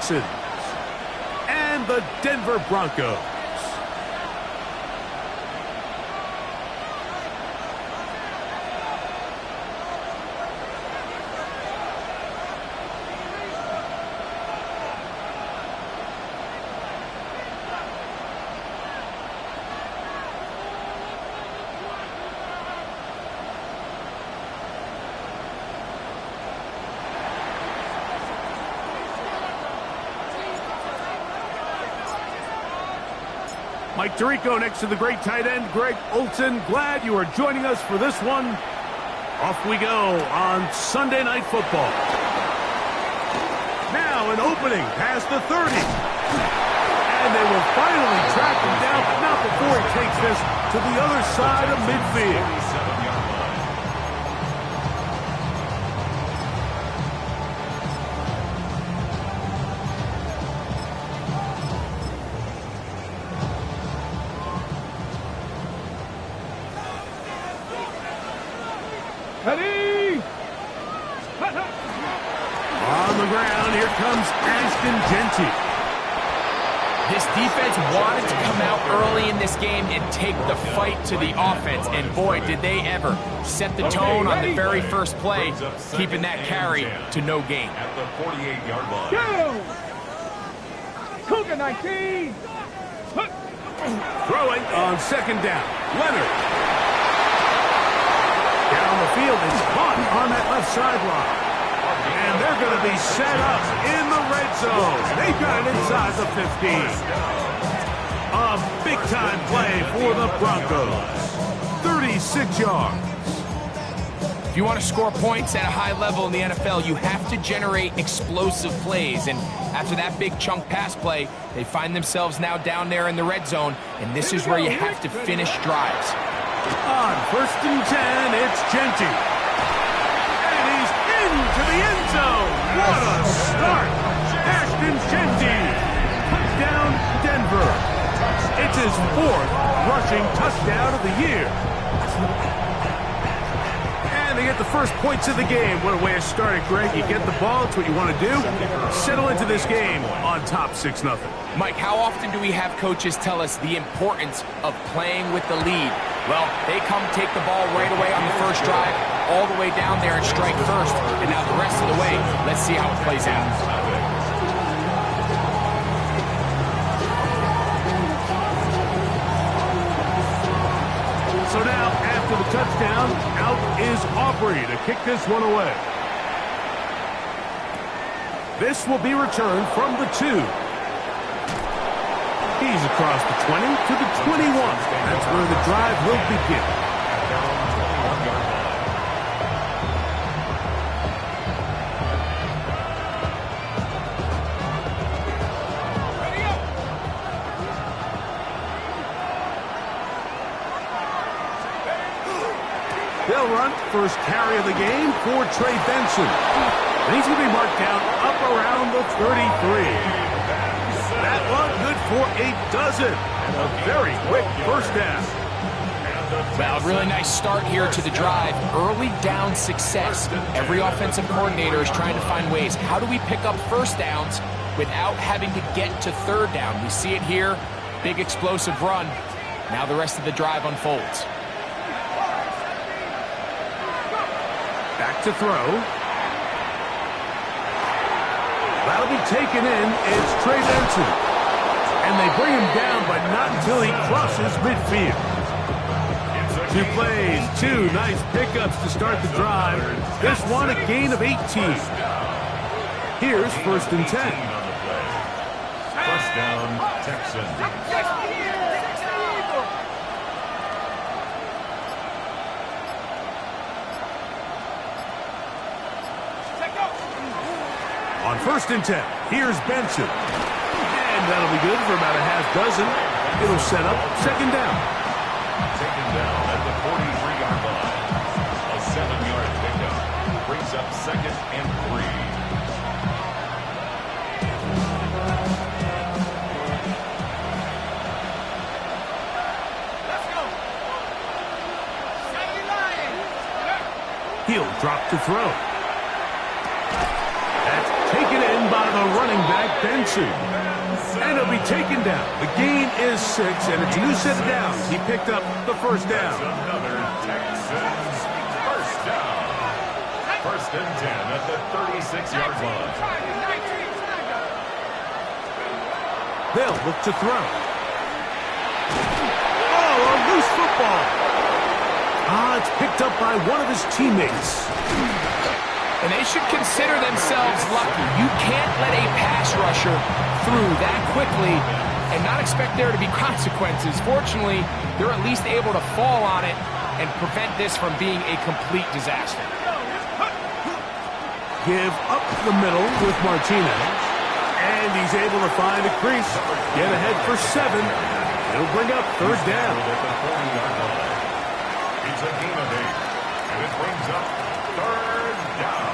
Texans and the Denver Broncos. Mike Tirico next to the great tight end, Greg Olsen. Glad you are joining us for this one. Off we go on Sunday Night Football. Now an opening past the 30. And they will finally track him down, but not before he takes this to the other side of midfield. Ready? On the ground, here comes Ashton Genty. This defense wanted to come out early in this game and take the fight to the offense, and boy, did they ever. Set the tone on the very first play, keeping that carry to no gain. At the 48-yard line. Go! Cougar 19! Throwing on second down. Leonard. Down the field, it's caught on that left sideline. And they're going to be set up in the red zone. They got it inside the 15. A big-time play for the Broncos. 36 yards. If you want to score points at a high level in the NFL, you have to generate explosive plays. And after that big chunk pass play, they find themselves now down there in the red zone. And this is where you have to finish drives. On first and 10, it's Genty. And he's into the end zone. What a start. Ashton Genty. Touchdown, Denver. It's his fourth rushing touchdown of the year. And they get the first points of the game. What a way to start it, Greg. You get the ball. It's what you want to do. Settle into this game on top 6-0. Mike, how often do we have coaches tell us the importance of playing with the lead? Well, they come take the ball right away on the first drive, all the way down there and strike first. And now the rest of the way, let's see how it plays out. So now, after the touchdown, out is Aubrey to kick this one away. This will be returned from the 2. He's across the 20 to the 21. That's where the drive will begin. They'll run first carry of the game for Trey Benson. And he's going to be marked down up around the 33. That one good for a dozen. And a very quick first down. Well, a really nice start here to the drive. Early down success. Every offensive coordinator is trying to find ways. How do we pick up first downs without having to get to third down? We see it here. Big explosive run. Now the rest of the drive unfolds. Back to throw. That'll be taken in. It's Trey Benson. And they bring him down, but not until he crosses midfield. 2 plays, 2 nice pickups to start the drive. This one a gain of 18. Here's first and 10. First down, Texans. On first and 10, here's Benson. And that'll be good for about a half dozen. It'll set up second down. Taken down at the 43-yard line. A 7-yard pickup brings up second and 3. Let's go. He'll drop to throw. That's taken in by the running back, Benson. And he'll be taken down. The gain is 6, and it's a new set of downs. He picked up the first down. Another Texans first down. First and 10 at the 36-yard line. They'll look to throw. Oh, a loose football. It's picked up by one of his teammates. And they should consider themselves lucky. You can't let a pass rusher through that quickly and not expect there to be consequences. Fortunately, they're at least able to fall on it and prevent this from being a complete disaster. Give up the middle with Martinez. And he's able to find a crease. Get ahead for 7. It'll bring up third down. At the 40-yard line. It's a gain of 8. And it brings up third down.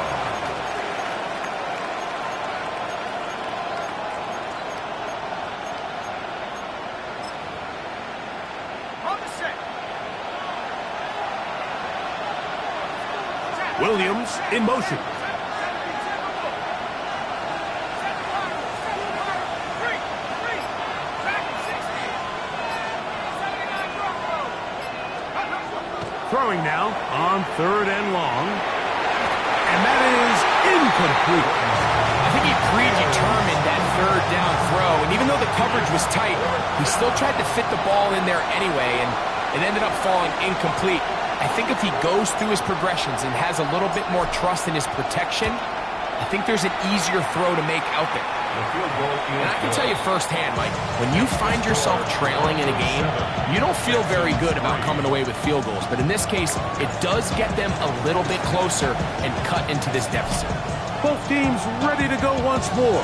Williams in motion. Throwing now on third and long. And that is incomplete. I think he predetermined that third down throw, and even though the coverage was tight, he still tried to fit the ball in there anyway, and it ended up falling incomplete. I think if he goes through his progressions and has a little bit more trust in his protection, I think there's an easier throw to make out there. And I can tell you firsthand, Mike, when you find yourself trailing in a game, you don't feel very good about coming away with field goals. But in this case, it does get them a little bit closer and cut into this deficit. Both teams ready to go once more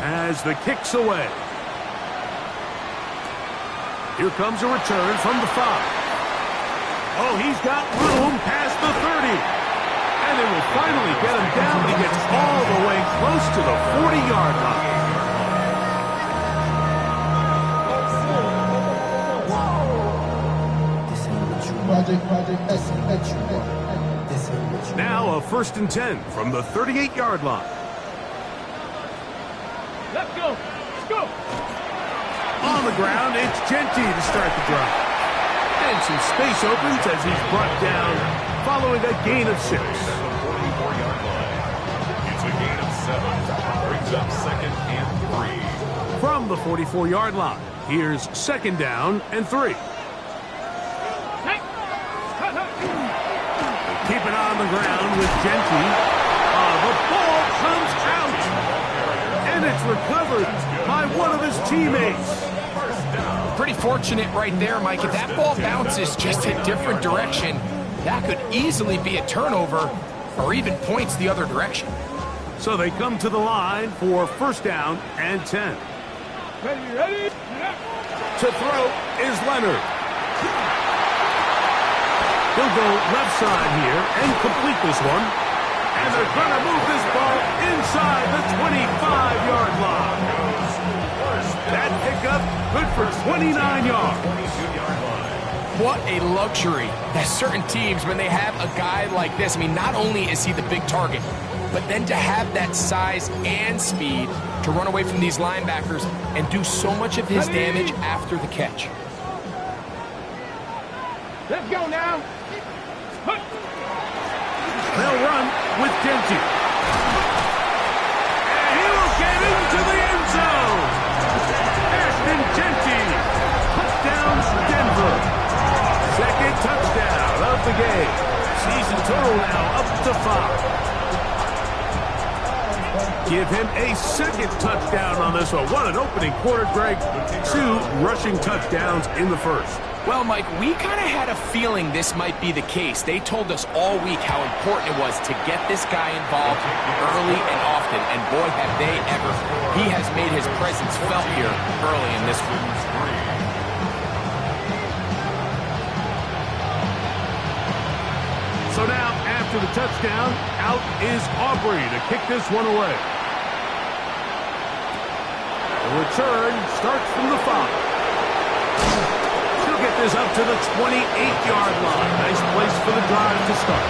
as the kick's away. Here comes a return from the 5. Oh, he's got room past the 30. And they will finally get him down. He gets all the way close to the 40-yard line. Now a first and 10 from the 38-yard line. Let's go. Let's go. On the ground, it's Genty to start the drive. And some space opens as he's brought down following a gain of 6. At the 44-yard line. It's a gain of 7. Brings up second and 3. From the 44-yard line, here's second down and 3. Keep it on the ground with Genty. The ball comes out. And it's recovered by one of his teammates. Pretty fortunate right there, Mike. If that ball bounces just a different direction, that could easily be a turnover or even points the other direction. So they come to the line for first down and 10. Ready? To throw is Leonard. He'll go left side here and complete this one. And they're going to move this ball inside the 25-yard line. That pickup good for 29 yards. What a luxury that certain teams, when they have a guy like this, I mean, not only is he the big target, but then to have that size and speed to run away from these linebackers and do so much of his damage after the catch. Let's go now. They'll run with Genty. And he will get into the end zone. Ashton Genty. Touchdown, Denver. Second touchdown of the game. Season total now up to 5. Give him a second touchdown on this one. What an opening quarter, Greg. 2 rushing touchdowns in the first. Well, Mike, we kind of had a feeling this might be the case. They told us all week how important it was to get this guy involved early and often, and boy, have they ever. He has made his presence felt here early in this one. So now, after the touchdown, out is Aubrey to kick this one away. The return starts from the 5. Get this up to the 28-yard line. Nice place for the drive to start.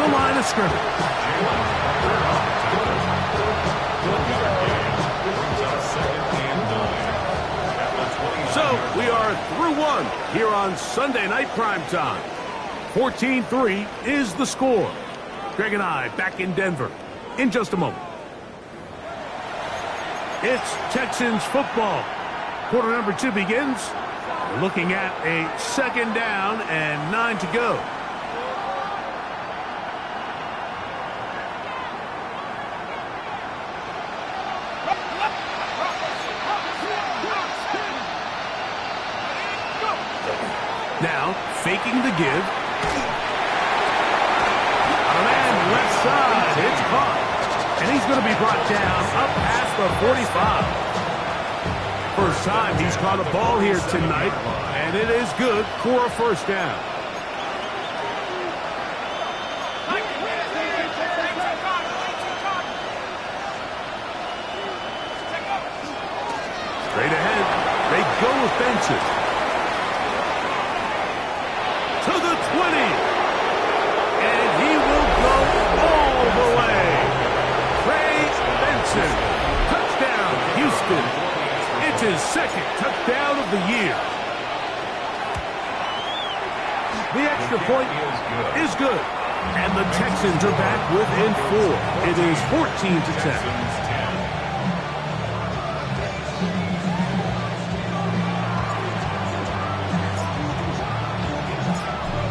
the line of scrimmage. So we are through one here on Sunday Night Primetime. 14-3 is the score. Greg and I back in Denver in just a moment. It's Texans football. Quarter number 2 begins. We're looking at a 2nd down and 9 to go. Now, faking the give. A man left side. It's caught. And he's going to be brought down up past the 45. First time he's caught a ball here tonight, and it is good for a first down. Straight ahead, they go with Benson. To the 20. And he will go all the way. Trey Benson. Touchdown, Houston. It's his 2nd touchdown of the year. The extra point is good. And the Texans are back within 4. It is 14-10.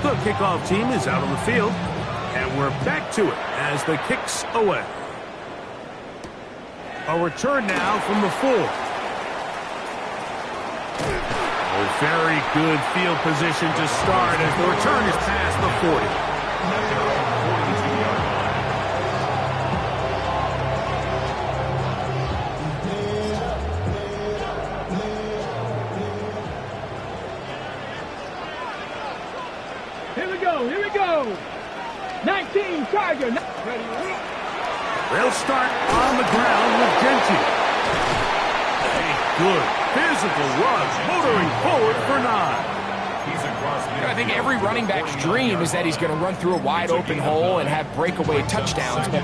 The kickoff team is out on the field, and we're back to it as the kick's away. A return now from the 4. A very good field position to start as the return is past the 40. Here we go. 19, Tiger. They'll start on the ground with Genty. A good physical rush, motoring forward for 9. I think every running back's dream is that he's going to run through a wide open hole and have breakaway touchdowns, but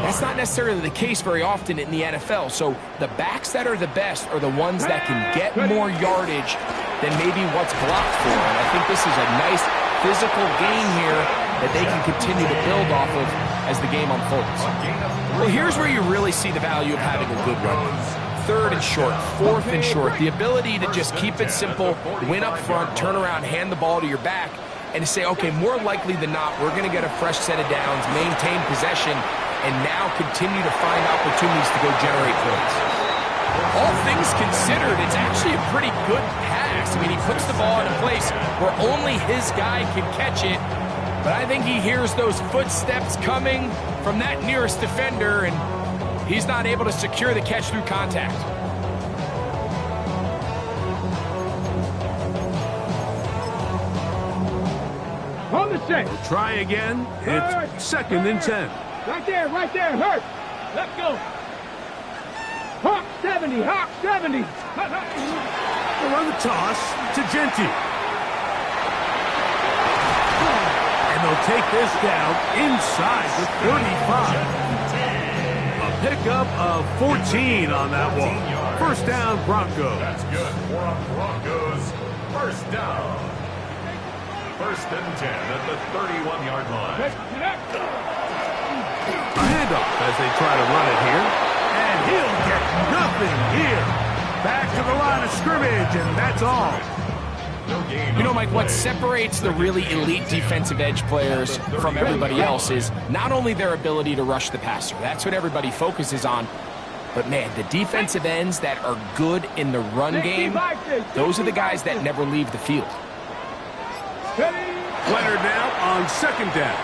that's not necessarily the case very often in the NFL. So the backs that are the best are the ones that can get more yardage than maybe what's blocked for. And I think this is a nice physical game here that they can continue to build off of as the game unfolds. Well, here's where you really see the value of having a good run. 3rd and short, 4th and short. The ability to just keep it simple, win up front, turn around, hand the ball to your back, and say, okay, more likely than not, we're going to get a fresh set of downs, maintain possession, and now continue to find opportunities to go generate points. All things considered, it's actually a pretty good pass. I mean, he puts the ball in a place where only his guy can catch it, but I think he hears those footsteps coming from that nearest defender, and he's not able to secure the catch through contact. On the set. We'll try again. It's 2nd and 10. Right there, hurt. Let's go. Hawk 70, Hawk 70. They'll run the toss to Genty. And they'll take this down inside the 35. A pickup of 14 on that one. First down, Broncos. That's good for a Broncos first down. 1st and 10 at the 31-yard line. A handoff as they try to run it here. And he'll get nothing here. Back to the line of scrimmage, and that's all. You know, Mike, what separates the really elite defensive edge players from everybody else is not only their ability to rush the passer. That's what everybody focuses on. But, man, the defensive ends that are good in the run game, those are the guys that never leave the field. Leonard now on 2nd down.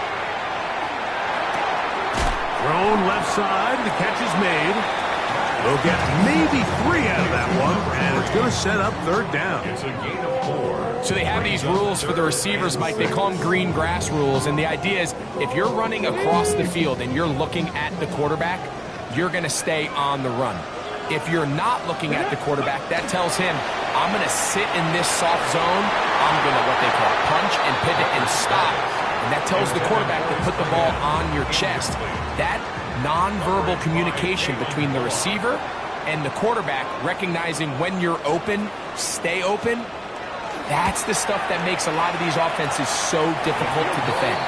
Thrown left side, the catch is made. They'll get maybe 3 out of that one, and it's going to set up 3rd down. It's a gain of 4. So they have these rules for the receivers, Mike. They call them green grass rules, and the idea is if you're running across the field and you're looking at the quarterback, you're going to stay on the run. If you're not looking at the quarterback, that tells him, I'm going to sit in this soft zone. I'm going to what they call punch and pivot and stop. and that tells the quarterback to put the ball on your chest. That nonverbal communication between the receiver and the quarterback, recognizing when you're open, stay open, that's the stuff that makes a lot of these offenses so difficult to defend.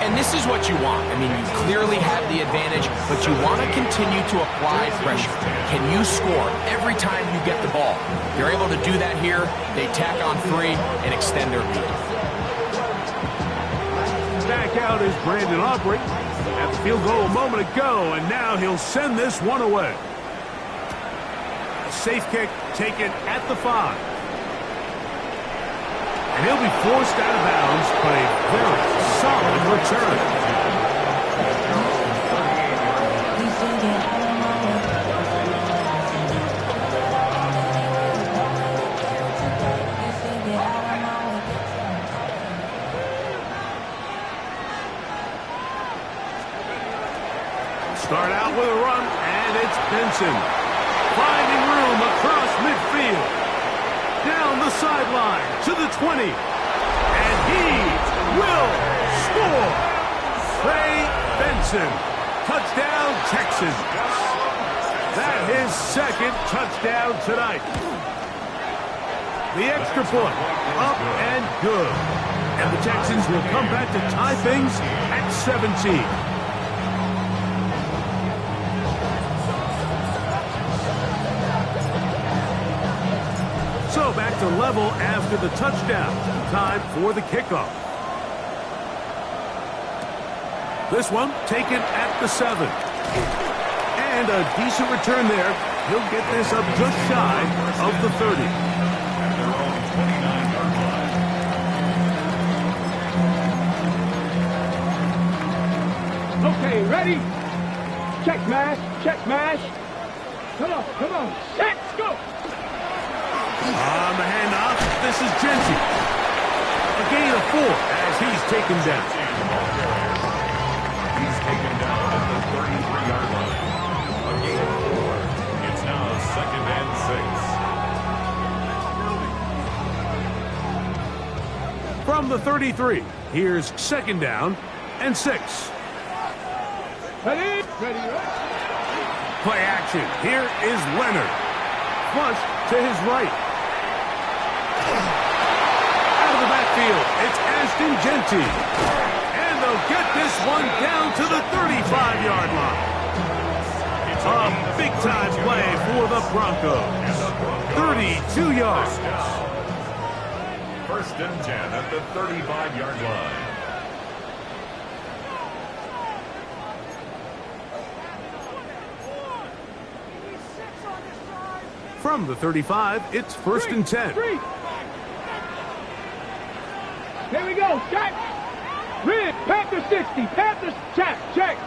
And this is what you want. I mean, you clearly have the advantage, but you want to continue to apply pressure. Can you score every time you get the ball? They're able to do that here. They tack on 3 and extend their lead. Back out is Brandon Aubrey. At the field goal a moment ago, and now he'll send this one away. A safe kick taken at the 5. And he'll be forced out of bounds, but a very solid return. Start out with a run, and it's Benson. Finding room across midfield. Down the sideline to the 20. And he will score. Trey Benson. Touchdown, Texans. That his second touchdown tonight. The extra point. Up and good. And the Texans will come back to tie things at 17. So back to level after the touchdown. Time for the kickoff. This one taken at the 7. And a decent return there. He'll get this up just shy of the 30. Okay, ready? Check mash, check mash. Come on, set, go! On the handoff, this is Genty. A gain of 4 as he's taken down. He's taken down at the 33-yard line. A gain of 4. It's now 2nd and 6. From the 33, here's 2nd down and 6. Ready? Play action. Here is Leonard. Flush to his right. Out of the backfield, it's Ashton Genty. And they'll get this one down to the 35-yard line. A big-time play for the Broncos. 32 yards. 1st and 10 at the 35-yard line. From the 35, it's 1st and 10. Here we go, check. Red, Panther 60, Panthers, check. Check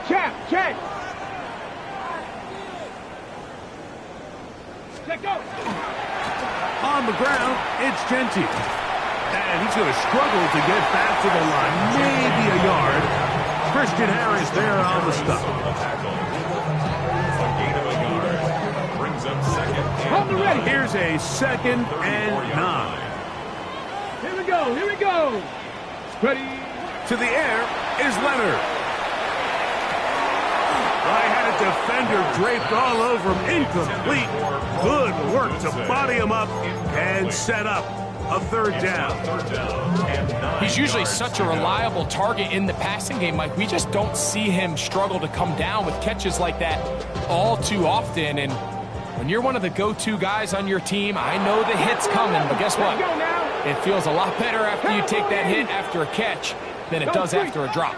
go. On the ground, it's Genty. And he's going to struggle to get back to the line. Maybe a yard. Christian Harris there on the stop. A gain of a yard. Brings up 2nd On the ready. Here's a 2nd and 9. Here we go. Ready. To the air is Leonard. I had a defender draped all over him. Incomplete. Good work to body him up and set up a 3rd down. He's usually such a reliable target in the passing game, Mike. We just don't see him struggle to come down with catches like that all too often. And when you're one of the go-to guys on your team, I know the hit's coming, but guess what? It feels a lot better after you take that hit after a catch than it does after a drop.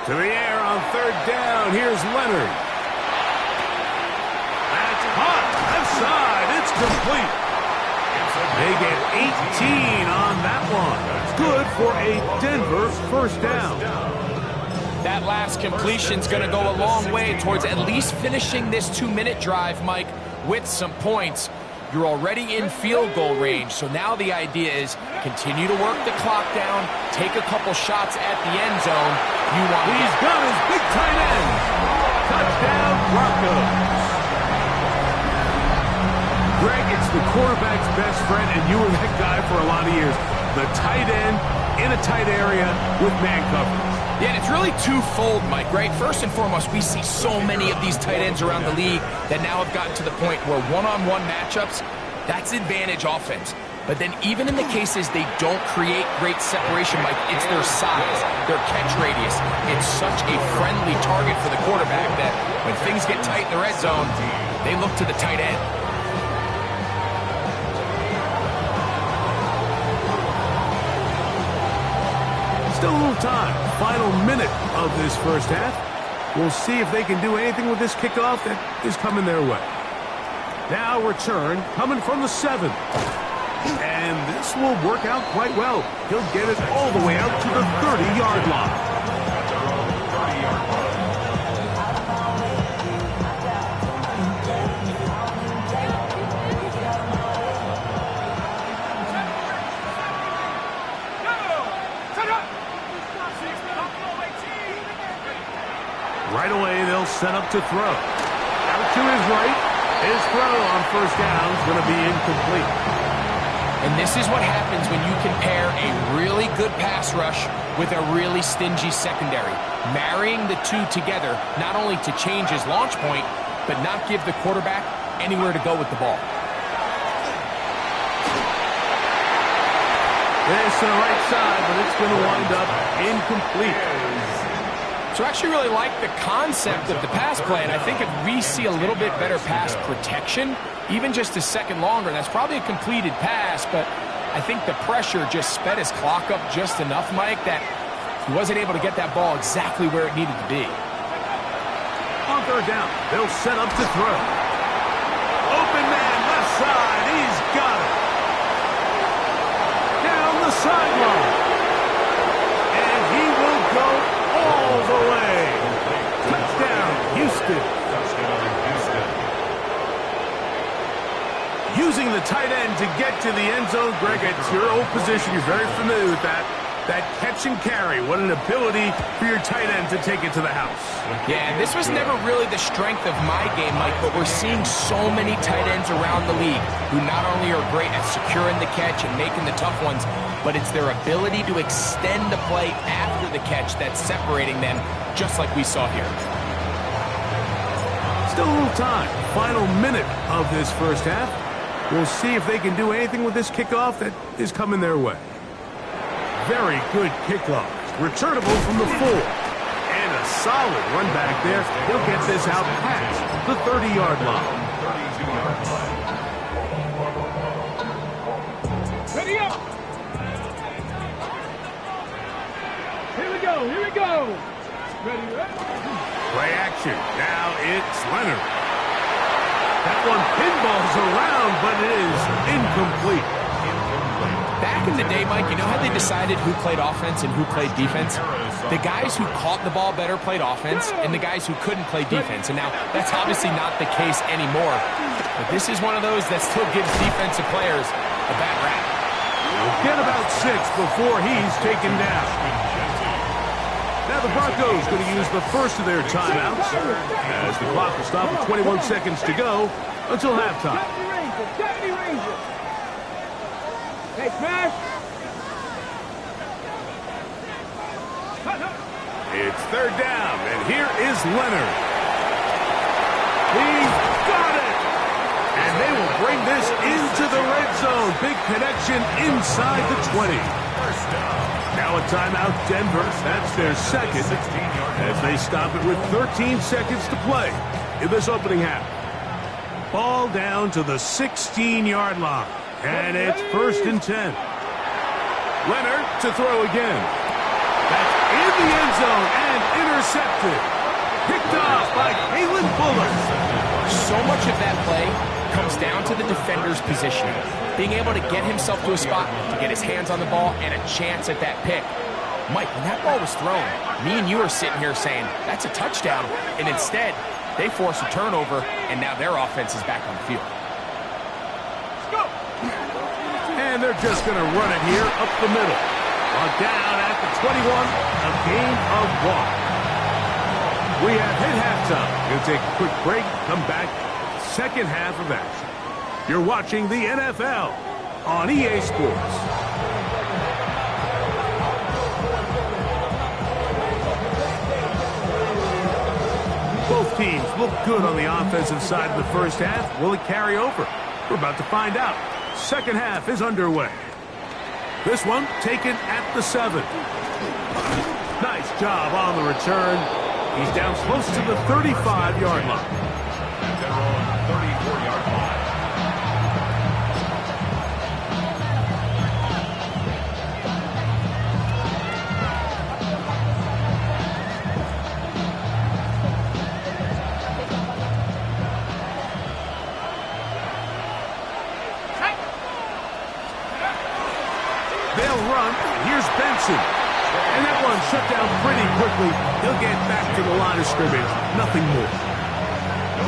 To the air on 3rd down. Here's Leonard. That's hot. Left side. It's complete. They get 18 on that one. Good for a Denver 1st down. That last completion's going to go a long way towards at least finishing this 2-minute drive, Mike, with some points. You're already in field goal range, so now the idea is continue to work the clock down, take a couple shots at the end zone. He's got his big tight end. Touchdown, Broncos. Greg, it's the quarterback's best friend, and you were that guy for a lot of years. The tight end in a tight area with man coverage. Yeah, and it's really twofold, Mike, right? First and foremost, we see so many of these tight ends around the league that now have gotten to the point where one-on-one matchups, that's advantage offense. But then even in the cases they don't create great separation, Mike, it's their size, their catch radius. It's such a friendly target for the quarterback that when things get tight in the red zone, they look to the tight end. Still a little time. Final minute of this first half. We'll see if they can do anything with this kickoff that is coming their way. Now return coming from the 7. And this will work out quite well. He'll get it all the way out to the 30-yard line. Right away, they'll set up to throw. Out to his right. His throw on first down is going to be incomplete. And this is what happens when you compare a really good pass rush with a really stingy secondary. Marrying the two together, not only to change his launch point, but not give the quarterback anywhere to go with the ball. This to the right side, but it's going to wind up incomplete. So I actually really like the concept of the pass play, and I think if we see a little bit better pass protection, even just a second longer, that's probably a completed pass, but I think the pressure just sped his clock up just enough, Mike, that he wasn't able to get that ball exactly where it needed to be. On third down, they'll set up to throw. Open man, left side, he's got it. Down the sideline. And he will go all the way. Touchdown, Houston. Using the tight end to get to the end zone, Greg, it's your old position. You're very familiar with that. That catch and carry. What an ability for your tight end to take it to the house. Yeah, and this was never really the strength of my game, Mike, but we're seeing so many tight ends around the league who not only are great at securing the catch and making the tough ones, but it's their ability to extend the play after the catch that's separating them, just like we saw here. Still a little time. Final minute of this first half. We'll see if they can do anything with this kickoff that is coming their way. Very good kickoff. Returnable from the 4. And a solid run back there. He'll get this out past the 30-yard line. 32-yard line. Ready up! Here we go, here we go! Ready, ready? Play action. Now it's Leonard. That one pinballs around, but it is incomplete. Back in the day, Mike, you know how they decided who played offense and who played defense? The guys who caught the ball better played offense, and the guys who couldn't play defense. And now, that's obviously not the case anymore. But this is one of those that still gives defensive players a bad rap. We'll get about 6 before he's taken down. Now the Broncos going to use the first of their timeouts as the clock will stop with 21 seconds to go until halftime. Deputy Ranger! Hey, smash! It's third down, and here is Leonard. He's got it! And they will bring this into the red zone. Big connection inside the 20. First down. Now a timeout, Denver. That's their second, as they stop it with 13 seconds to play in this opening half. Ball down to the 16-yard line, and it's 1st and 10. Leonard to throw again. That's in the end zone and intercepted. Picked off by Kalen Fuller. So much of that play comes down to the defender's positioning. Being able to get himself to a spot, to get his hands on the ball, and a chance at that pick. Mike, when that ball was thrown, me and you are sitting here saying, that's a touchdown. And instead, they force a turnover, and now their offense is back on the field. Let's go! And they're just going to run it here up the middle. Down at the 21, a game of 1. We have hit halftime. We'll take a quick break, come back, second half of action. You're watching the NFL on EA Sports. Both teams look good on the offensive side of the first half. Will it carry over? We're about to find out. Second half is underway. This one taken at the 7. Nice job on the return. He's down close to the 35-yard line. And they're on 34-yard line. They'll run. Here's Benson. And that one shut down pretty quickly. He'll get back to the line of scrimmage. Nothing more.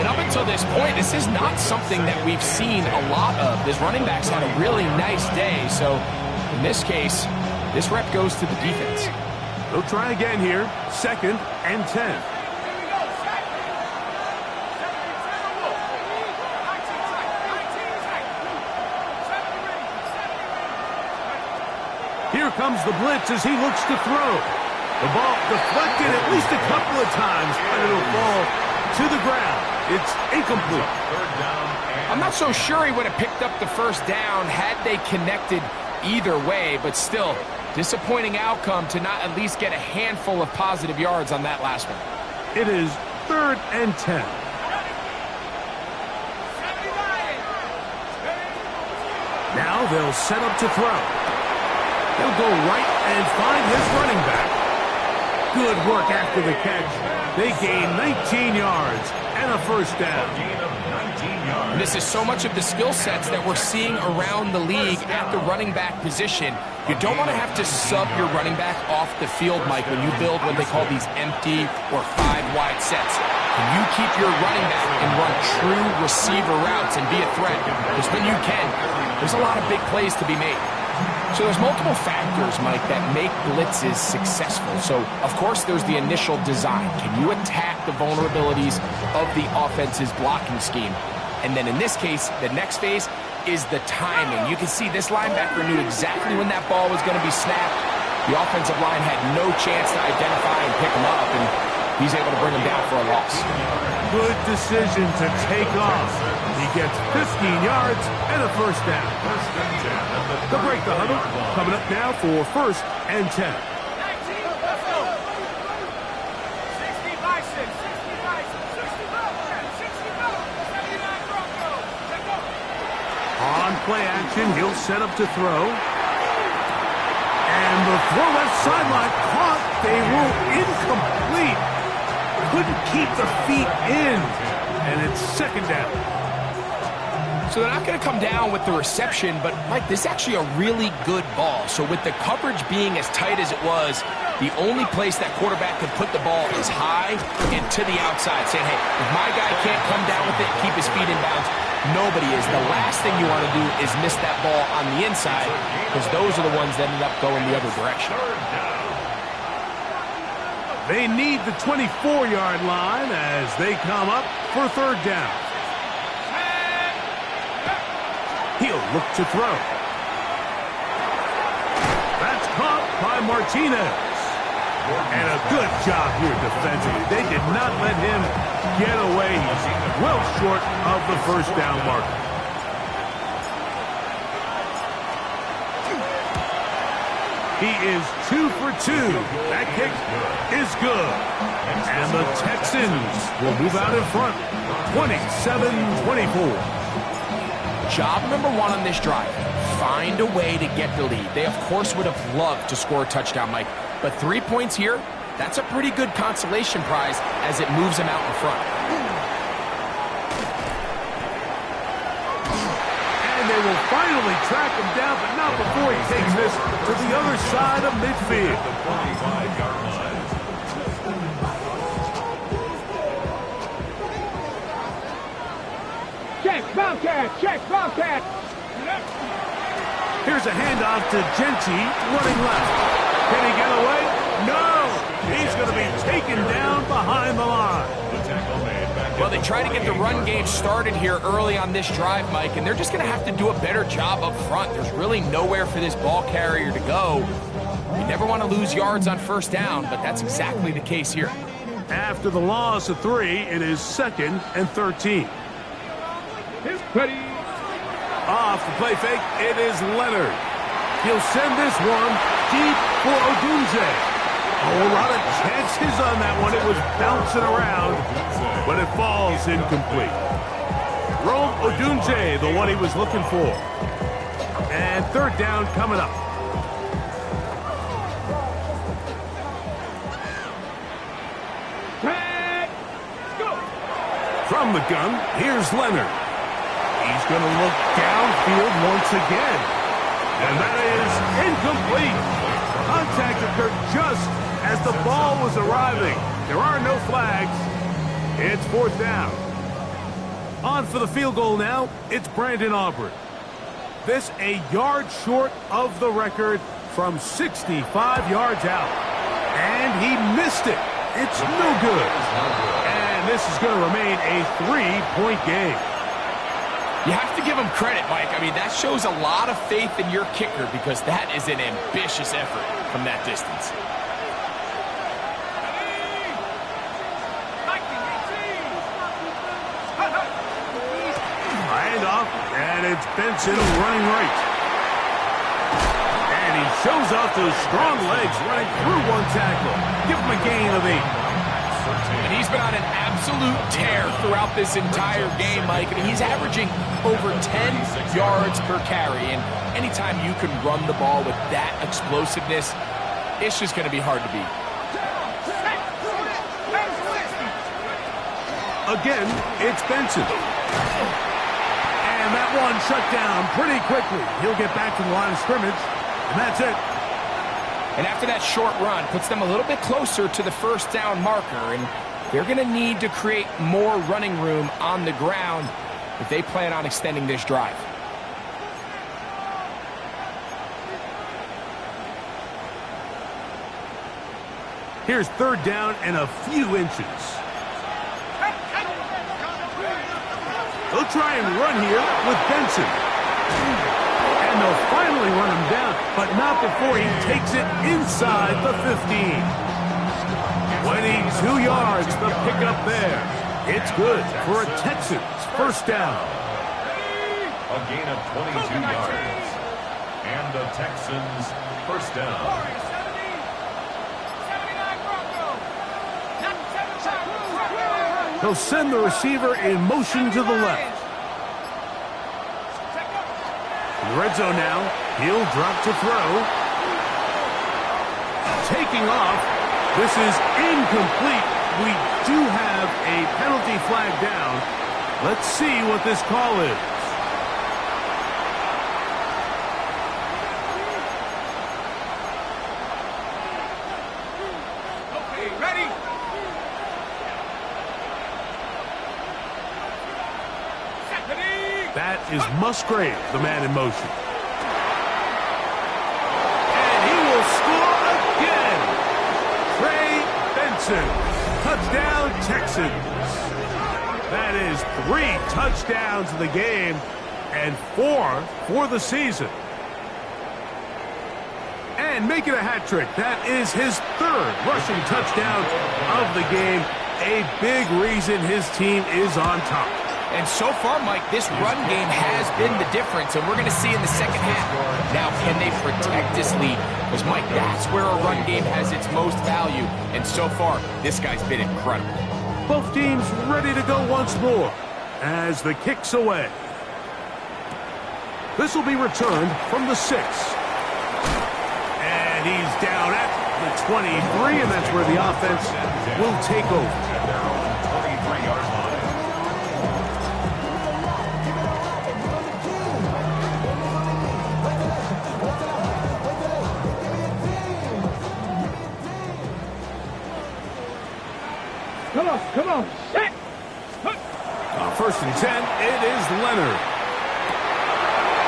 And up until this point, this is not something that we've seen a lot of. This running back's had a really nice day. So in this case, this rep goes to the defense. They'll try again here. 2nd and 10. Here comes the blitz as he looks to throw. The ball deflected at least a couple of times, and it'll fall to the ground. It's incomplete. I'm not so sure he would have picked up the first down had they connected either way, but still, disappointing outcome to not at least get a handful of positive yards on that last one. It is 3rd and 10. Now they'll set up to throw. He'll go right and find his running back. Good work after the catch. They gain 19 yards and a first down. And this is so much of the skill sets that we're seeing around the league at the running back position. You don't want to have to sub your running back off the field, Mike, when you build what they call these empty or 5-wide sets. Can you keep your running back and run true receiver routes and be a threat? Because when you can, there's a lot of big plays to be made. So there's multiple factors, Mike, that make blitzes successful. So, of course, there's the initial design. Can you attack the vulnerabilities of the offense's blocking scheme? And then in this case, the next phase is the timing. You can see this linebacker knew exactly when that ball was going to be snapped. The offensive line had no chance to identify and pick him up, and he's able to bring him down for a loss. Good decision to take off. He gets 15 yards and a first down. They'll break the huddle. Coming up now for 1st and 10. On play action, he'll set up to throw. And the throw left sideline caught. They rule incomplete. Couldn't keep the feet in. And it's 2nd down. So they're not going to come down with the reception, but, Mike, this is actually a really good ball. So with the coverage being as tight as it was, the only place that quarterback can put the ball is high and to the outside, saying, hey, if my guy can't come down with it, keep his feet in bounds, nobody is. The last thing you want to do is miss that ball on the inside, because those are the ones that ended up going the other direction. They need the 24-yard line as they come up for 3rd down. He'll look to throw. That's caught by Martinez. And a good job here defensively. They did not let him get away. He's well short of the first down marker. He is 2 for 2. That kick is good. And the Texans will move out in front. 27-24. Job number 1 on this drive, find a way to get the lead. They, of course, would have loved to score a touchdown, Mike. But 3 points here, that's a pretty good consolation prize as it moves them out in front. And they will finally track him down, but not before he takes this to the other side of midfield. Check, Bobcat! Check, Bobcat! Here's a handoff to Genty, running left. Can he get away? No! He's going to be taken down behind the line. Well, they try to get the run game started here early on this drive, Mike, and they're just going to have to do a better job up front. There's really nowhere for this ball carrier to go. You never want to lose yards on first down, but that's exactly the case here. After the loss of 3, it is 2nd and 13. Here's Petty. Off the play fake, it is Leonard. He'll send this one deep for Odunze. Oh, a lot of chances on that one. It was bouncing around, but it falls incomplete. Rome Odunze, the one he was looking for. And 3rd down coming up. From the gun, here's Leonard. He's going to look downfield once again. And that is incomplete. Contact occurred just as the ball was arriving. There are no flags. It's 4th down. On for the field goal now, it's Brandon Aubrey. This a yard short of the record from 65 yards out. And he missed it. It's no good. And this is going to remain a 3-point game. You have to give him credit, Mike. I mean, that shows a lot of faith in your kicker because that is an ambitious effort from that distance. Handoff, and it's Benson running right. And he shows off those strong legs running through one tackle. Give him a gain of 8. And he's been on an absolute tear throughout this entire game, Mike. I mean, he's averaging over 10 yards per carry. And anytime you can run the ball with that explosiveness, it's just going to be hard to beat. Again, it's Benson. And that one shut down pretty quickly. He'll get back to the line of scrimmage, and that's it. And after that short run, puts them a little bit closer to the 1st down marker. And they're going to need to create more running room on the ground if they plan on extending this drive. Here's 3rd down and a few inches. They'll try and run here with Benson. And they'll finally run him down, but not before he takes it inside the 15. 22 yards, the pickup there. It's good for a Texans 1st down. A gain of 22 yards. And the Texans 1st down. He'll send the receiver in motion to the left. In the red zone now, he'll drop to throw. Taking off. This is incomplete. We do have a penalty flag down. Let's see what this call is. Okay, ready? That is Musgrave, the man in motion. And he will score again. Trey Benson. Touchdown, Texans. That is 3 touchdowns in the game and 4 for the season. And making a hat trick. That is his 3rd rushing touchdown of the game. A big reason his team is on top. And so far, Mike, this run game has been the difference, and we're going to see in the 2nd half. Now, can they protect this lead? Because, Mike, that's where a run game has its most value. And so far, this guy's been incredible. Both teams ready to go once more as the kick's away. This will be returned from the 6. And he's down at the 23, and that's where the offense will take over. At their own 23-yard line. Come on, set! On 1st and 10, it is Leonard.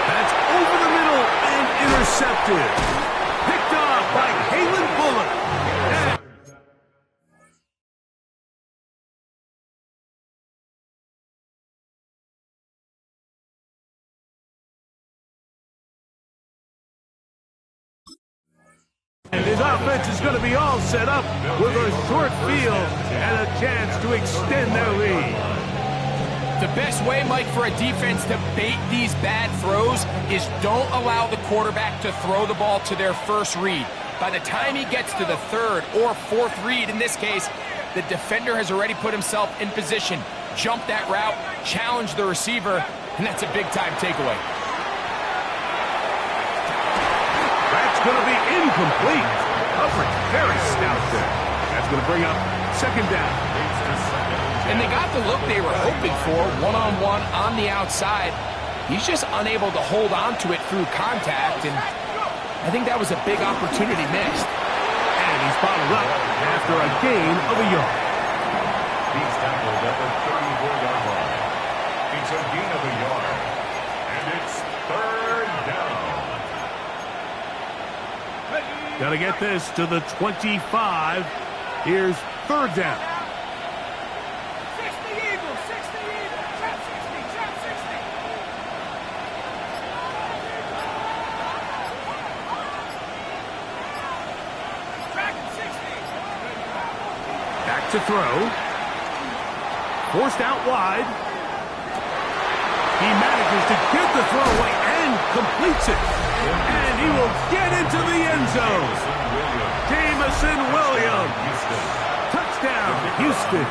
That's over the middle and intercepted. Picked off by Halen Bullock. And this his offense is going to be all set up with a short field and a chance to extend their lead. The best way, Mike, for a defense to bait these bad throws is don't allow the quarterback to throw the ball to their first read. By the time he gets to the third or fourth read, in this case, the defender has already put himself in position, jump that route, challenge the receiver, and that's a big-time takeaway. That's going to be incomplete. Coverage very stout there. That's going to bring up second down. And they got the look they were hoping for, one-on-one on the outside. He's just unable to hold on to it through contact, and I think that was a big opportunity missed. And he's bottled up after a gain of a yard. He's tackled at the 34-yard line. It's a gain of a yard, and it's third down. Got to get this to the 25. Here's third down. To throw. Forced out wide. He manages to get the throw away and completes it. And he will get into the end zone. Jamison Williams. Touchdown, Houston.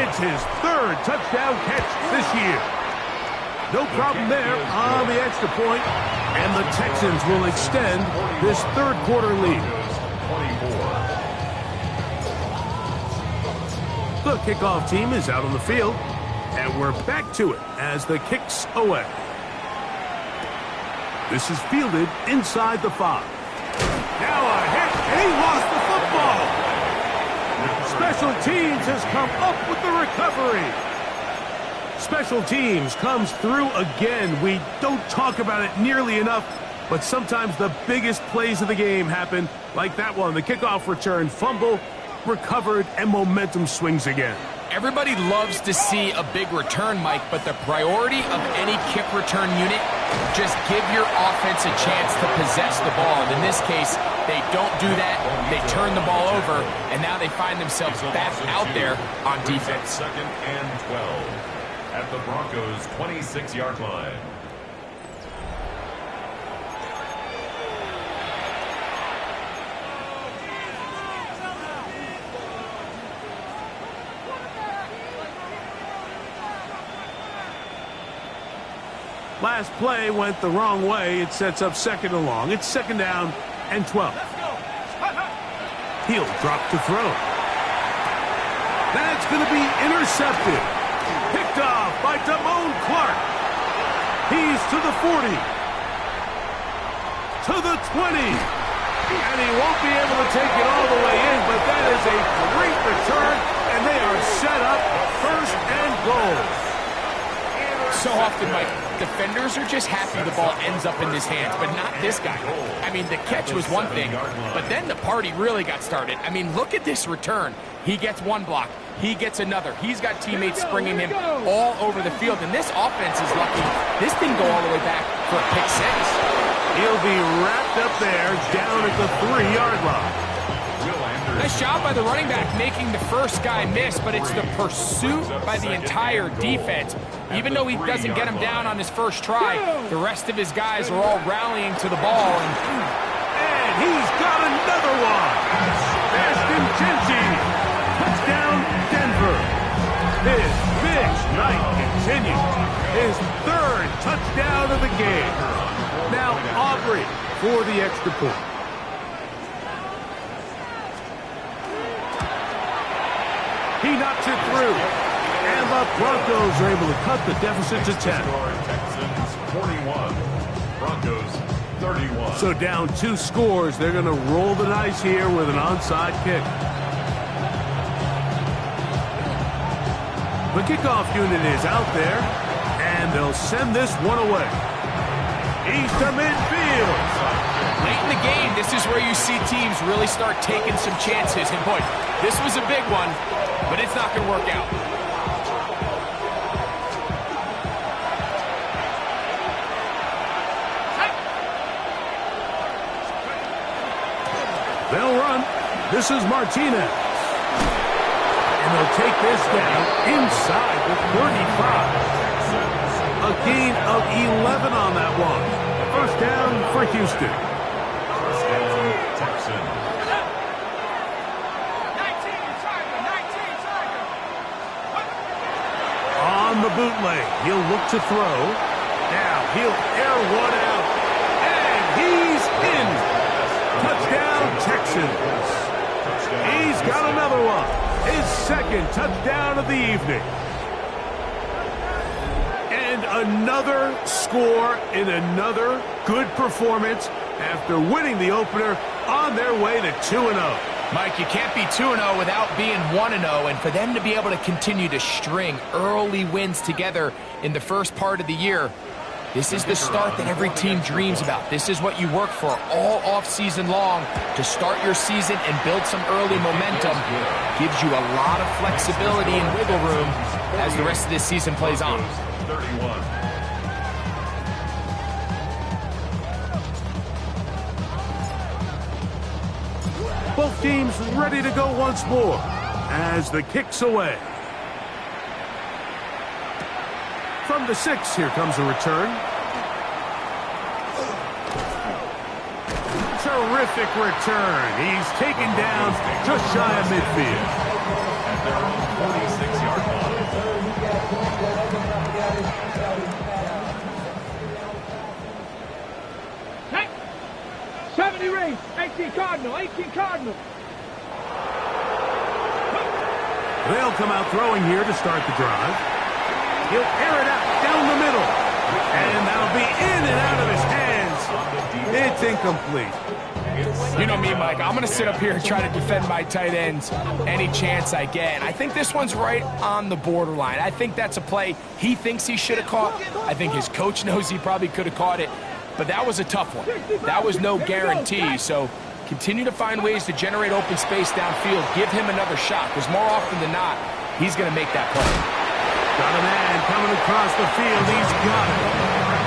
It's his third touchdown catch this year. No problem there on the extra point. And the Texans will extend this third quarter lead. The kickoff team is out on the field, and we're back to it as the kick's away. This is fielded inside the 5. Now a hit, and he lost the football. Special teams has come up with the recovery. Special teams comes through again. We don't talk about it nearly enough, but sometimes the biggest plays of the game happen like that one. The kickoff return, fumble, recovered, and momentum swings again. Everybody loves to see a big return, Mike, but the priority of any kick return unit, just give your offense a chance to possess the ball. And in this case, they don't do that. They turn the ball over, and now they find themselves back out there on defense. Second and 12 at the Broncos' 26-yard line. Last play went the wrong way. It sets up second and long. It's second down and 12. He'll drop to throw. That's going to be intercepted. Picked off by Damone Clark. He's to the 40. To the 20. And he won't be able to take it all the way in, but that is a great return, and they are set up first and goal. So often, Mike, defenders are just happy the ball ends up in his hands, but not this guy. I mean, the catch was one thing, but then the party really got started. I mean, look at this return. He gets one block. He gets another. He's got teammates springing him all over the field, and this offense is lucky. This didn't go all the way back for a pick six. He'll be wrapped up there down at the 3-yard line. Nice job by the running back making the first guy miss, but it's the pursuit by the entire defense. Even though he doesn't get him down on his first try, the rest of his guys are all rallying to the ball. And he's got another one. Ashton Genty. Touchdown, Denver. His big night continues. His third touchdown of the game. Now Aubrey for the extra point. He knocks it through. And the Broncos are able to cut the deficit to 10. Texans 41, Broncos 31. So down 2 scores. They're going to roll the dice here with an onside kick. The kickoff unit is out there, and they'll send this one away. He's to midfield. Late in the game, this is where you see teams really start taking some chances. And boy, this was a big one, but it's not going to work out. They'll This is Martinez. And they'll take this down inside the 35. A gain of 11 on that one. First down for Houston. First down, Texans. 19, Tiger. On the bootleg, he'll look to throw. Now he'll air one out. And he's in. Touchdown, Texans. He's got another one. His second touchdown of the evening. And another score in another good performance after winning the opener on their way to 2-0. Mike, you can't be 2-0 without being 1-0, and for them to be able to continue to string early wins together in the first part of the year, this is the start that every team dreams about. This is what you work for all off-season long to start your season and build some early momentum. Gives you a lot of flexibility and wiggle room as the rest of this season plays on. 31. Both teams ready to go once more as the kick's away. From the 6, here comes a return. Terrific return. He's taken down just shy of midfield. At their own 46-yard line. 70 rings. 18 Cardinal. They'll come out throwing here to start the drive. He'll air it out down the middle. And that'll be in and out of his hands. It's incomplete. You know me, Mike. I'm going to sit up here and try to defend my tight ends any chance I get. And I think this one's right on the borderline. I think that's a play he thinks he should have caught. I think his coach knows he probably could have caught it. But that was a tough one. That was no guarantee. So continue to find ways to generate open space downfield. Give him another shot, because more often than not, he's going to make that play. Got a man coming across the field. He's got it.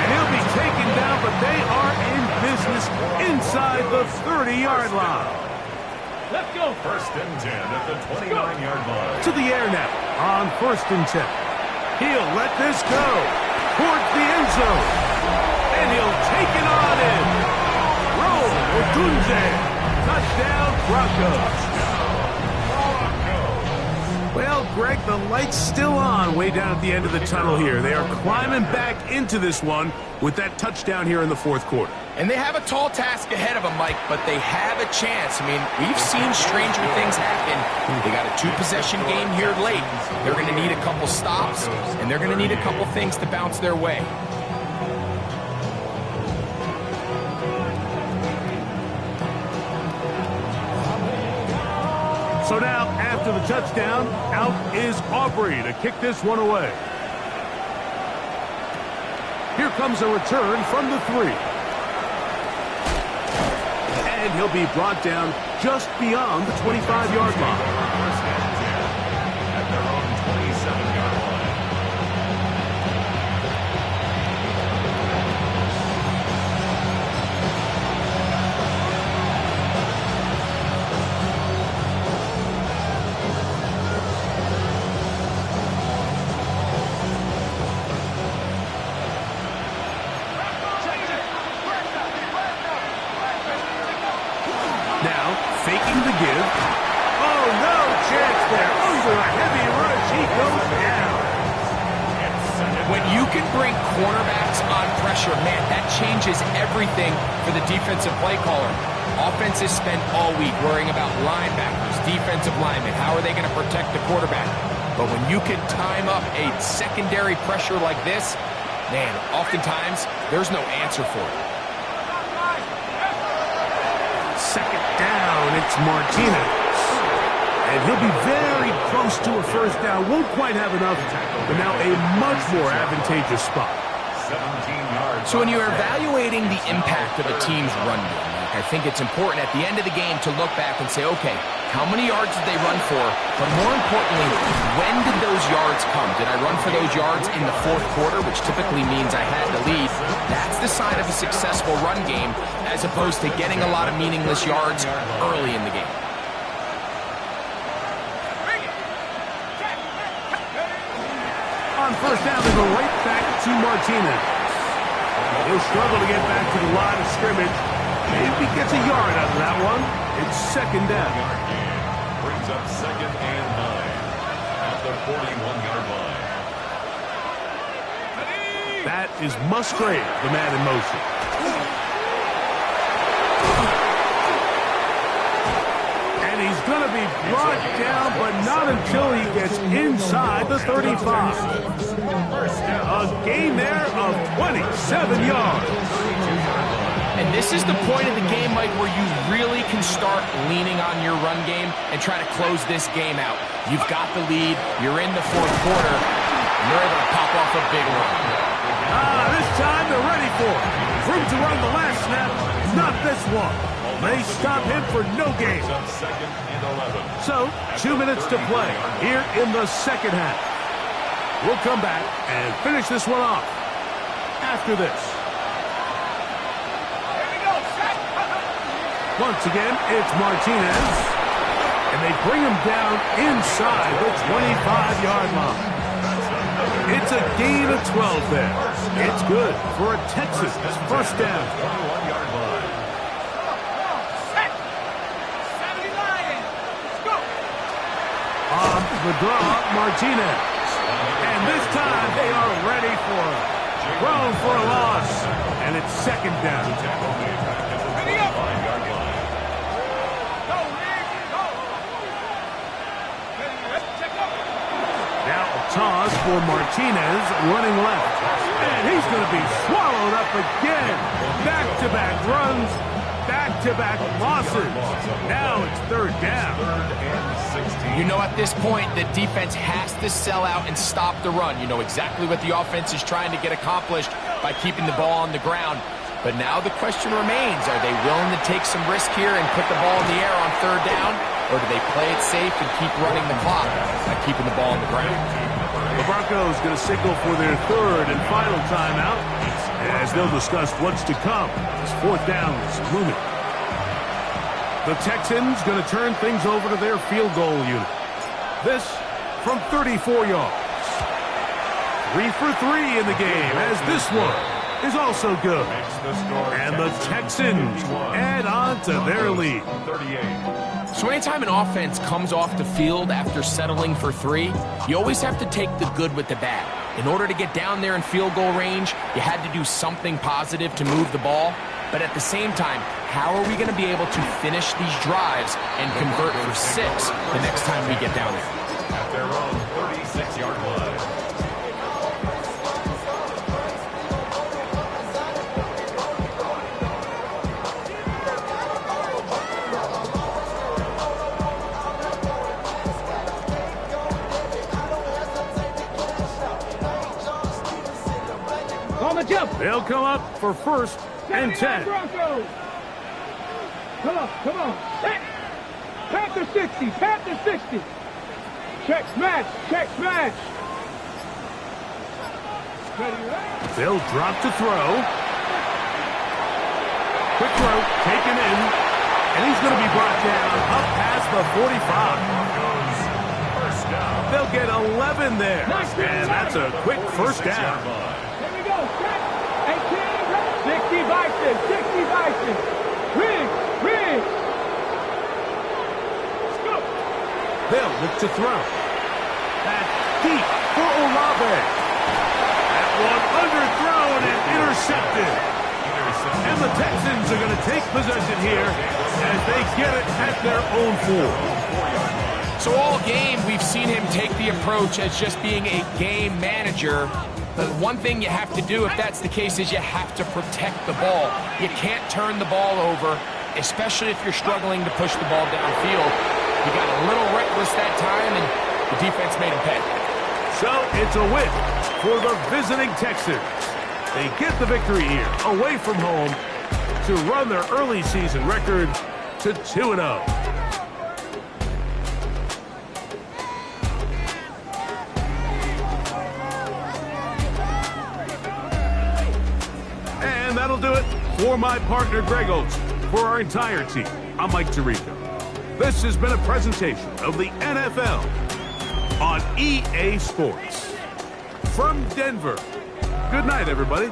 And he'll be taken down, but they are in business inside the 30-yard line. Let's go. First and 10 at the 29-yard line. To the air now on first and 10. He'll let this go towards the end zone. And he'll take it on in. Roll Odunze. Touchdown, Broncos. Well, Greg, the light's still on way down at the end of the tunnel here. They are climbing back into this one with that touchdown here in the fourth quarter. And they have a tall task ahead of them, Mike, but they have a chance. I mean, we've seen stranger things happen. They got a 2-possession game here late. They're going to need a couple stops, and they're going to need a couple things to bounce their way. So now, after the touchdown, out is Aubrey to kick this one away. Here comes a return from the 3. And he'll be brought down just beyond the 25-yard line. First and 10 at their own 27-yard line. Now, faking the give. Oh, no chance there. Under a heavy rush, he goes down. When you can bring cornerbacks on pressure, man, that changes everything for the defensive play caller. Offenses spend all week worrying about linebackers, defensive linemen. How are they going to protect the quarterback? But when you can time up a secondary pressure like this, man, oftentimes there's no answer for it. Second down, it's Martinez. And he'll be very close to a first down. Won't quite have enough, but now a much more advantageous spot. 17 yards. So when you're evaluating the impact of a team's run game, I think it's important at the end of the game to look back and say, okay, how many yards did they run for? But more importantly, when did those yards come? Did I run for those yards in the fourth quarter, which typically means I had the lead? That's the sign of a successful run game, as opposed to getting a lot of meaningless yards early in the game. On first down, they go right back to Martinez. He'll struggle to get back to the line of scrimmage. Maybe gets a yard out of that one. It's second down. Brings up 2nd and 9 at the 41-yard line. That is Musgrave, the man in motion. And he's going to be brought down, but not until he gets inside the 35. A gain there of 27 yards. And this is the point of the game, Mike, where you really can start leaning on your run game and try to close this game out. You've got the lead. You're in the fourth quarter. And you're able to pop off a big run. This time they're ready for it. Room to run the last snap, not this one. They stop him for no gain. So, 2 minutes to play here in the second half. We'll come back and finish this one off after this. Once again, it's Martinez. And they bring him down inside the 25-yard line. It's a gain of 12 there. It's good for a Texas first down. On the draw, Martinez. And this time they are ready for him. Thrown for a loss. And it's second down. Now a toss for Martinez running left. And he's going to be swallowed up again. Back-to-back runs, back-to-back losses. Now it's third down. You know at this point the defense has to sell out and stop the run. You know exactly what the offense is trying to get accomplished by keeping the ball on the ground. But now the question remains, are they willing to take some risk here and put the ball in the air on third down? Or do they play it safe and keep running the clock by keeping the ball on the ground? The Broncos going to signal for their third and final timeout as they'll discuss what's to come as fourth down is looming. The Texans going to turn things over to their field goal unit. This from 34 yards. 3 for 3 in the game as this one is also good. And the Texans add on to their lead. So anytime an offense comes off the field after settling for 3, you always have to take the good with the bad. In order to get down there in field goal range, you had to do something positive to move the ball. But at the same time, how are we going to be able to finish these drives and convert for 6 the next time we get down there? At their own 36-yard line. On the jump. They'll come up for first and 10. Broncos. Come on. Set. Panther 60. Panther 60. Check smash. They'll drop to throw. Quick throw, taken in. And he's going to be brought down up past the 45. First down. They'll get 11 there. And that's a quick first down. Here we go. Set. 60 Bison. Rig. Scoop. They'll look to throw. That's deep for Olave. That one underthrown and intercepted. And the Texans are going to take possession here as they get it at their own 4. So all game, we've seen him take the approach as just being a game manager. But one thing you have to do if that's the case is you have to protect the ball. You can't turn the ball over, especially if you're struggling to push the ball downfield. You got a little reckless that time, and the defense made him pay. So it's a win for the visiting Texans. They get the victory here, away from home, to run their early season record to 2-0. And that'll do it for my partner, Greg Olson. For our entire team, I'm Mike Tirico. This has been a presentation of the NFL on EA Sports. from Denver. Good night, everybody.